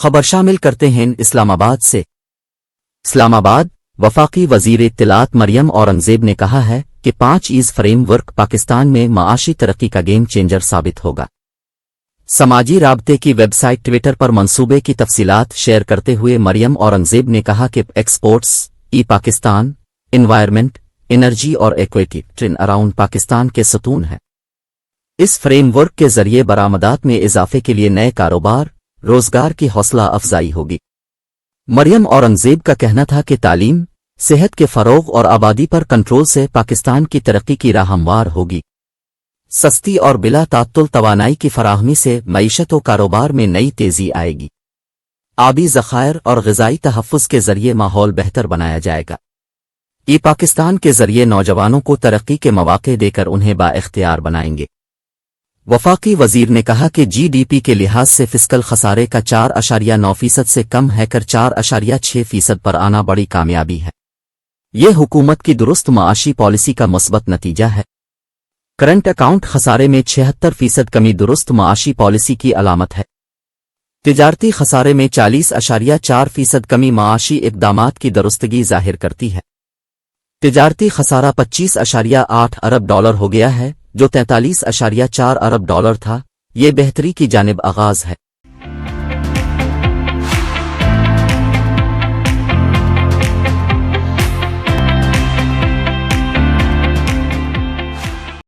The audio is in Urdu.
خبر شامل کرتے ہیں اسلام آباد سے۔ اسلام آباد وفاقی وزیر اطلاعات مریم اورنگزیب نے کہا ہے کہ 5 ایز فریم ورک پاکستان میں معاشی ترقی کا گیم چینجر ثابت ہوگا۔ سماجی رابطے کی ویب سائٹ ٹویٹر پر منصوبے کی تفصیلات شیئر کرتے ہوئے مریم اورنگزیب نے کہا کہ ایکسپورٹس ای پاکستان، انوائرمنٹ، انرجی اور ایکویٹی ٹرن اراؤنڈ پاکستان کے ستون ہیں۔ اس فریم ورک کے ذریعے برآمدات میں اضافے کے لیے نئے کاروبار، روزگار کی حوصلہ افزائی ہوگی۔ مریم اورنگزیب کا کہنا تھا کہ تعلیم، صحت کے فروغ اور آبادی پر کنٹرول سے پاکستان کی ترقی کی راہ ہموار ہوگی۔ سستی اور بلا تعطل توانائی کی فراہمی سے معیشت و کاروبار میں نئی تیزی آئے گی۔ آبی ذخائر اور غذائی تحفظ کے ذریعے ماحول بہتر بنایا جائے گا۔ ای پاکستان کے ذریعے نوجوانوں کو ترقی کے مواقع دے کر انہیں بااختیار بنائیں گے۔ وفاقی وزیر نے کہا کہ جی ڈی پی کے لحاظ سے فسکل خسارے کا 4.9% سے کم ہے کر 4.6% پر آنا بڑی کامیابی ہے۔ یہ حکومت کی درست معاشی پالیسی کا مثبت نتیجہ ہے۔ کرنٹ اکاؤنٹ خسارے میں 76% کمی درست معاشی پالیسی کی علامت ہے۔ تجارتی خسارے میں 40.4% کمی معاشی اقدامات کی درستگی ظاہر کرتی ہے۔ تجارتی خسارہ $25.8 ارب ہو گیا ہے جو $43.4 ارب تھا۔ یہ بہتری کی جانب آغاز ہے۔